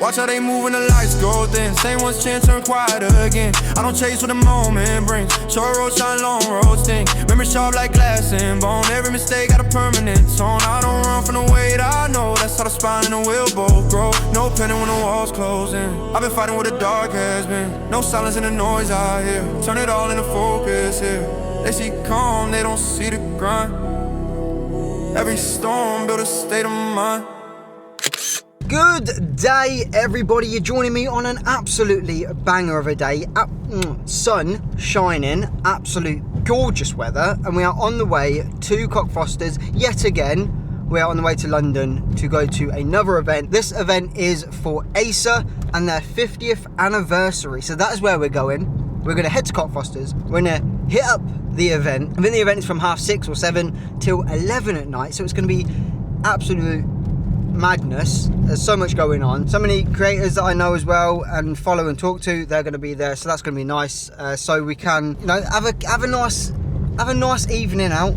Watch how they move when the lights go thin. Same one's chance turn quieter again. I don't chase what the moment brings. Short road shine, long road sting. Memory sharp like glass and bone. Every mistake got a permanent tone. I don't run from the weight I know. That's how the spine and the wheel both grow. No penning when the walls close in. I've been fighting what the dark has been. No silence in the noise I hear. Turn it all into focus here. They see calm, they don't see the grind. Every storm build a state of mind. Good day, everybody. You're joining me on an absolutely banger of a day. Sun shining, absolute gorgeous weather, and we are on the way to Cockfosters yet again. We are on the way to London to go to another event. This event is for Acer and their 50th anniversary. So that is where we're going. We're going to head to Cockfosters. We're going to hit up the event. I think the event is from 6:30 or 7 till 11 at night. So it's going to be absolute madness. There's so much going on. So many creators that I know as well and follow and talk to, they're going to be there, so that's going to be nice. So we can, you know, have a nice evening out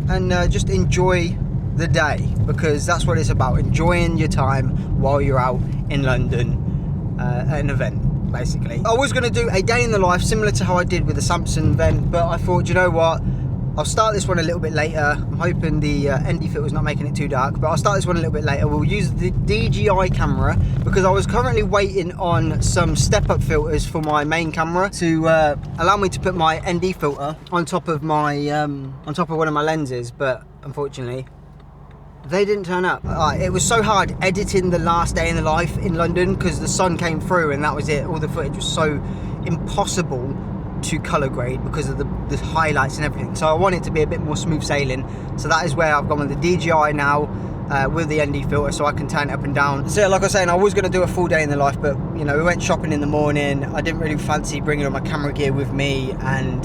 and just enjoy the day, because that's what it's about, enjoying your time while you're out in London at an event, basically. I was going to do a day in the life similar to how I did with the Samsung event, but I thought, you know what, I'll start this one a little bit later. I'm hoping the ND filter's not making it too dark, but I'll start this one a little bit later. We'll use the DJI camera because I was currently waiting on some step-up filters for my main camera to allow me to put my ND filter on top of my on top of one of my lenses, but unfortunately they didn't turn up. It was so hard editing the last day in the life in London because the sun came through and that was it. All the footage was so impossible to colour grade because of the highlights and everything, so I want it to be a bit more smooth sailing. So that is where I've gone with the DJI now with the ND filter, so I can turn it up and down. So like I was saying, I was going to do a full day in the life, but you know, we went shopping in the morning. I didn't really fancy bringing all my camera gear with me, and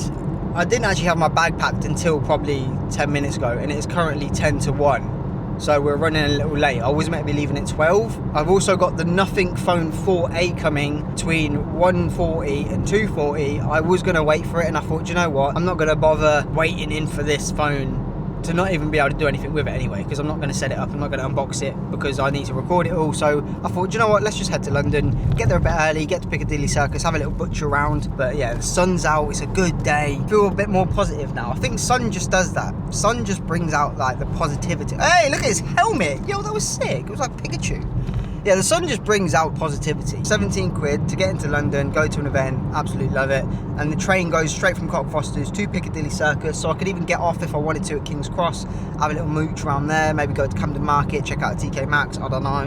I didn't actually have my bag packed until probably 10 minutes ago, and it is currently 10 to 1. So we're running a little late. I was meant to be leaving at 12. I've also got the Nothing Phone 4A coming between 1:40 and 2:40. I was going to wait for it, and I thought, you know what, I'm not going to bother waiting in for this phone to not even be able to do anything with it anyway, because I'm not going to set it up, I'm not going to unbox it because I need to record it all. So I thought, you know what, let's just head to London, get there a bit early, get to Piccadilly Circus, have a little butcher around. But yeah, the sun's out, it's a good day, feel a bit more positive now. I think sun just does that. Sun just brings out like the positivity. Hey, look at his helmet, yo, that was sick. It was like Pikachu. Yeah, the sun just brings out positivity. 17 quid to get into London, go to an event, absolutely love it. And the train goes straight from Cockfosters to Piccadilly Circus, so I could even get off if I wanted to at King's Cross, have a little mooch around there, maybe go to Camden Market, check out TK Maxx, I don't know.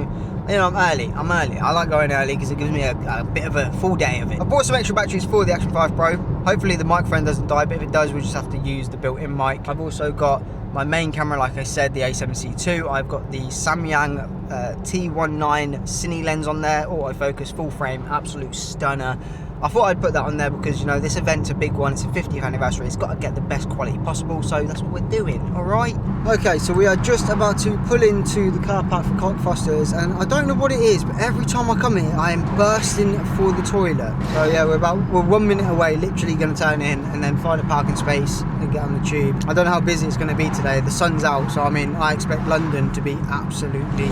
You know, I'm early. I like going early because it gives me a bit of a full day of it. I bought some extra batteries for the Action 5 Pro. Hopefully the microphone doesn't die, but if it does, we'll just have to use the built-in mic. I've also got my main camera, like I said, the A7C II. I've got the Samyang T19 Cine lens on there, autofocus, full frame, absolute stunner. I thought I'd put that on there because, you know, this event's a big one, it's a 50th anniversary, it's got to get the best quality possible, so that's what we're doing, alright? Okay, so we are just about to pull into the car park for Cockfosters, and I don't know what it is, but every time I come here, I am bursting for the toilet. So yeah, we're 1 minute away, literally going to turn in and then find a parking space and get on the tube. I don't know how busy it's going to be today, the sun's out, so I mean, I expect London to be absolutely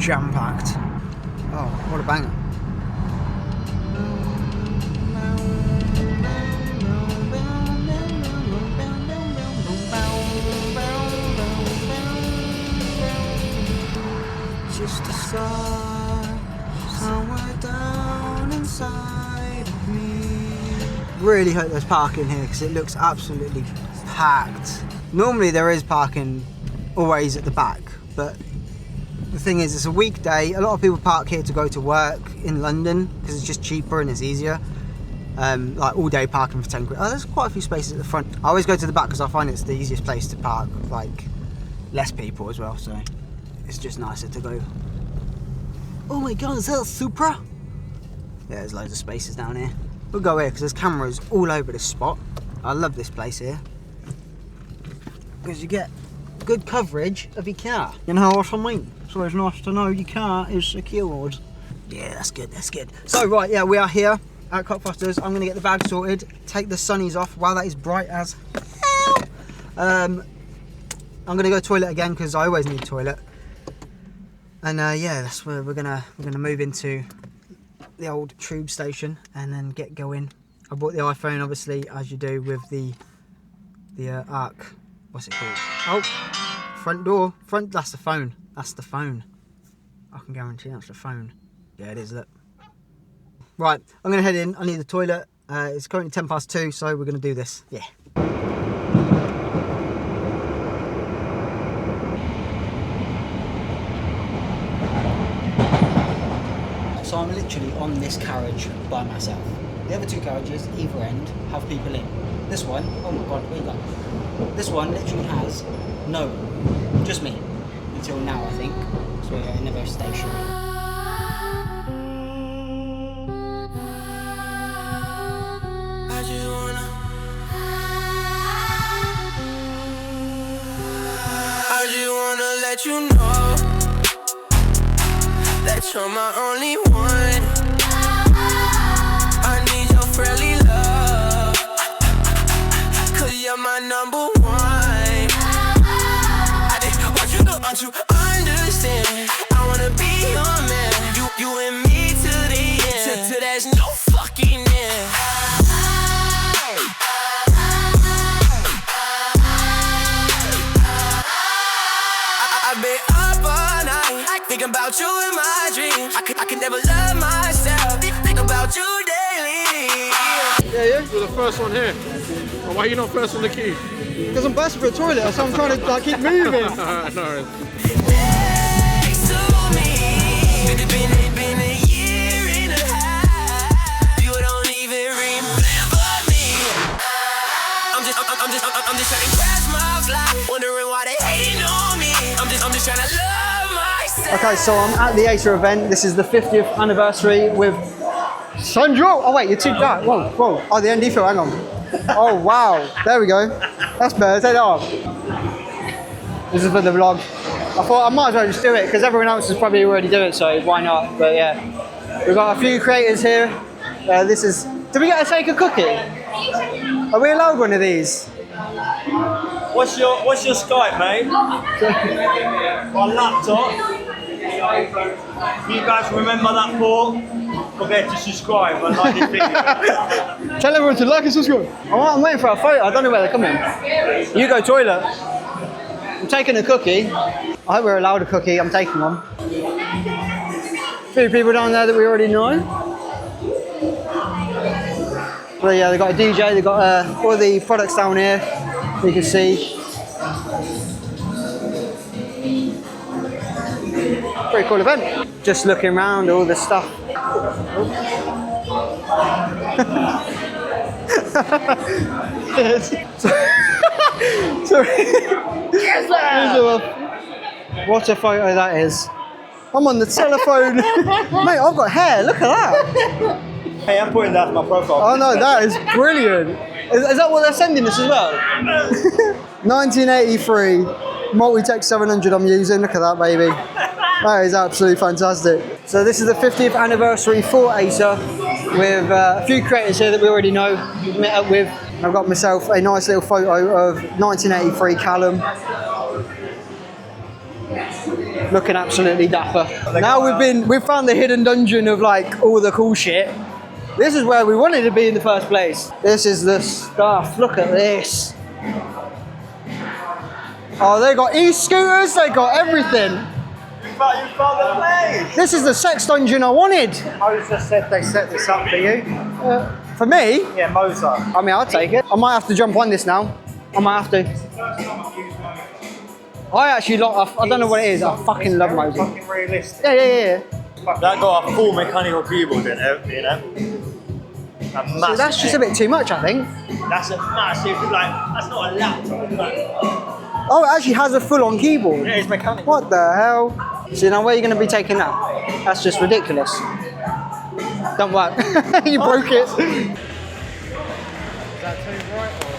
jam-packed. Oh, what a banger. Just a star somewhere down inside of me. Really hope there's parking here because it looks absolutely packed. Normally there is parking always at the back, but the thing is, it's a weekday. A lot of people park here to go to work in London because it's just cheaper and it's easier. Like all day parking for 10 quid. Oh, there's quite a few spaces at the front. I always go to the back because I find it's the easiest place to park, like less people as well, so it's just nicer to go. Oh my god, is that a Supra? Yeah, there's loads of spaces down here. We'll go here because there's cameras all over this spot. I love this place here because you get good coverage of your car. You know what I mean? So it's nice to know your car is secured. Yeah, that's good, that's good. So right, yeah, we are here at Cockfosters. I'm gonna get the bag sorted, take the sunnies off. Wow, that is bright as hell. I'm gonna go toilet again because I always need a toilet. And yeah, that's where we're gonna move into the old tube station and then get going. I bought the iPhone, obviously, as you do with the Arc. What's it called? Oh, front door. That's the phone. That's the phone. I can guarantee that's the phone. Yeah, it is. Look. Right, I'm gonna head in. I need the toilet. It's currently 2:10, so we're gonna do this. Yeah. So I'm literally on this carriage by myself. The other two carriages, either end, have people in. This one, oh my god, where you go? This one literally has no one, just me. Until now, I think. So we're at another station. I just wanna let you know that you're my only one. I need your friendly love, 'cause you're my number one. I just want you to understand, I wanna be your man. You and me to the end, till there's no fucking end. I've been up all night, thinking about you in my dreams. I could never love myself, think about you daily. Yeah. You're the first one here. Why are you not first on the queue? Because I'm bursting for a toilet, so I'm trying to like keep moving. No. Next to me, it's been a year and a half. You don't even remember me. I'm just trying to catch my fly, wondering why they hating on me. I'm just trying to love myself. Okay, so I'm at the Acer event. This is the 50th anniversary with Sandro. Oh wait, you're too dark. Whoa. Oh, the ND fill, hang on. Oh wow, there we go. That's better, take that off. This is for the vlog. I thought I might as well just do it because everyone else is probably already doing it, so why not? But yeah, we've got a few creators here. This is, did we get to take a cookie? Are we allowed one of these? What's your Skype, mate? My laptop. You guys remember that port? Forget to subscribe and like this video. Tell everyone to like and subscribe. I'm waiting for a photo. I don't know where they're coming. You go toilet. I'm taking a cookie. I hope we're allowed a cookie. I'm taking one. A few people down there that we already know. But yeah, they've got a DJ. They've got all the products down here. You can see. Pretty cool event. Just looking around all the stuff. What a photo that is. I'm on the telephone. Mate, I've got hair, look at that. Hey, I'm putting that as my profile. Oh no, that is brilliant. Is that what they're sending us as well? 1983 Multitech 700 I'm using, look at that baby. That is absolutely fantastic. So this is the 50th anniversary for Acer with a few creators here that we already know, met up with. I've got myself a nice little photo of 1983 Callum. Looking absolutely dapper. Now we've found the hidden dungeon of like all the cool shit. This is where we wanted to be in the first place. This is the stuff, look at this. Oh, they got e-scooters, they got everything. You found the place! This is the sex dungeon I wanted. Moser said they set this up for you. For me? Yeah, Moser. I mean, I'll take it. I might have to jump on this now. I might have to. I actually I don't know what it is. I fucking love Moser. Fucking realistic. Yeah. That got a full mechanical keyboard in it, you know? So that's just a bit too much, I think. That's a massive, like, that's not a laptop. Oh, it actually has a full-on keyboard. It is mechanical. What the hell? So now where are you going to be taking that? That's just ridiculous. Don't work. You broke it. Is that too right or?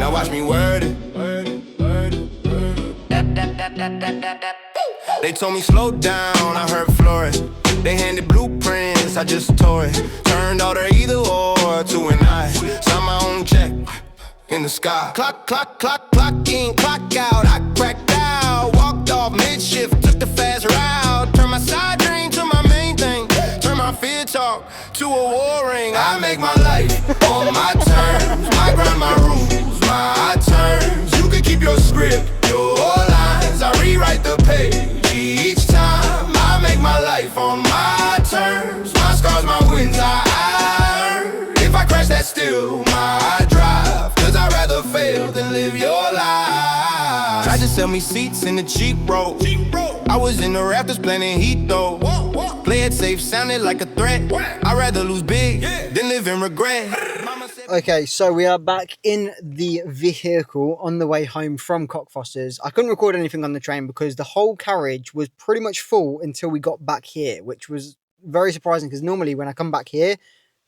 Now watch me word it. They told me slow down, I heard Flores. They handed blueprints, I just tore it. Turned all their either or to an I. Signed my own check in the sky. Clock in, clock out. I cracked out, walked off mid-shift, took the fast route. Turned my side dream to my main thing. Turn my fear talk to a war ring. I make my life on my terms. My grind, my rules, my terms. You can keep your script, your lines. I rewrite the page each time. I make my life on my terms. My scars, my wins, I earn. If I crash, that's still my drive. Cause I'd rather fail than live your life. Tried to sell me seats in the cheap road. I was in the rafters planning heat though. Play it safe, sounded like a threat. I'd rather lose big than live in regret. Okay, so we are back in the vehicle on the way home from Cockfosters. I couldn't record anything on the train because the whole carriage was pretty much full until we got back here, which was very surprising because normally when I come back here,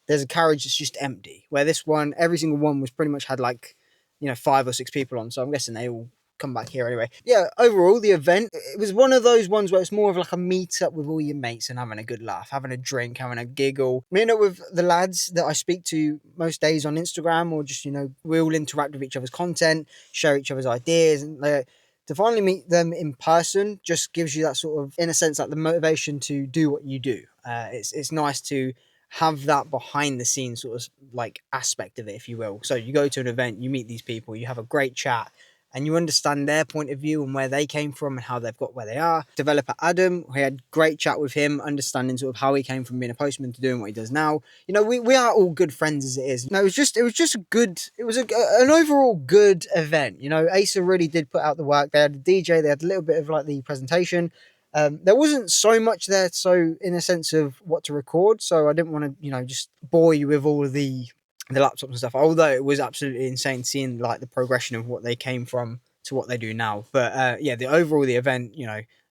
there's a carriage that's just empty. Where this one, every single one was pretty much had like, 5 or 6 people on. So I'm guessing they all come back here anyway. Yeah, overall, the event, it was one of those ones where it's more of like a meet up with all your mates and having a good laugh, having a drink, having a giggle. Meeting up with the lads that I speak to most days on Instagram, or just, we all interact with each other's content, share each other's ideas, and to finally meet them in person just gives you that sort of, in a sense, like the motivation to do what you do. It's nice to have that behind the scenes sort of like aspect of it, if you will. So you go to an event, you meet these people, you have a great chat, and you understand their point of view and where they came from and how they've got where they are. Developer Adam, we had great chat with him, understanding sort of how he came from being a postman to doing what he does now. We are all good friends as it is. No, it was just a good, it was an overall good event. Acer really did put out the work. They had a DJ, they had a little bit of like the presentation. There wasn't so much there, so in a sense of what to record, so I didn't want to, just bore you with all of the laptops and stuff, although it was absolutely insane seeing like the progression of what they came from to what they do now. But the event,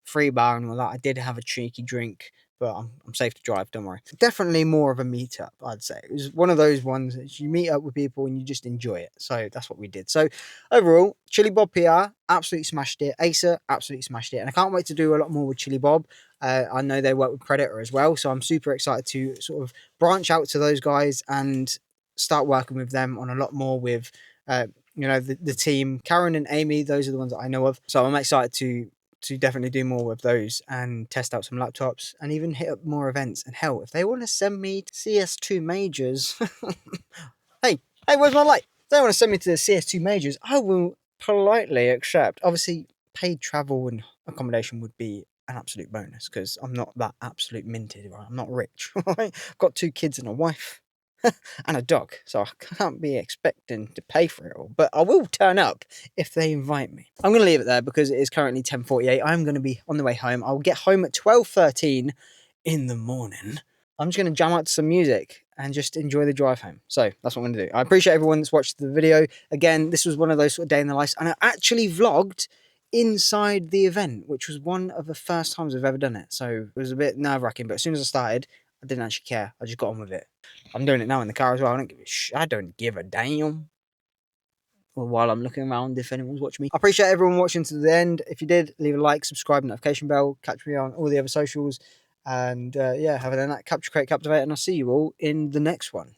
free bar and all that. I did have a cheeky drink, but I'm safe to drive, don't worry. Definitely more of a meetup, I'd say. It was one of those ones that you meet up with people and you just enjoy it. So that's what we did. So overall, Chillibobpr absolutely smashed it. Acer absolutely smashed it. And I can't wait to do a lot more with Chillibob. I know they work with Predator as well, so I'm super excited to sort of branch out to those guys and start working with them on a lot more with the team. Karen and Amy, those are the ones that I know of, so I'm excited to definitely do more with those and test out some laptops and even hit up more events. And hell, if they want to send me to CS2 majors hey, where's my light? If they want to send me to the CS2 majors, I will politely accept. Obviously paid travel and accommodation would be an absolute bonus because I'm not that absolute minted, right? I'm not rich. I've got 2 kids and a wife and a dog, so I can't be expecting to pay for it all, but I will turn up if they invite me. I'm going to leave it there because it is currently 10:48. I'm going to be on the way home. I'll get home at 12:13 in the morning. I'm just going to jam out to some music and just enjoy the drive home. So that's what I'm going to do. I appreciate everyone that's watched the video. Again, this was one of those sort of day in the life, and I actually vlogged inside the event, which was one of the first times I've ever done it, so it was a bit nerve-wracking, but as soon as I started, I didn't actually care. I just got on with it. I'm doing it now in the car as well. I don't give a damn. Or while I'm looking around, if anyone's watching me. I appreciate everyone watching to the end. If you did, leave a like, subscribe, notification bell. Catch me on all the other socials. And other than that, capture, create, captivate. And I'll see you all in the next one.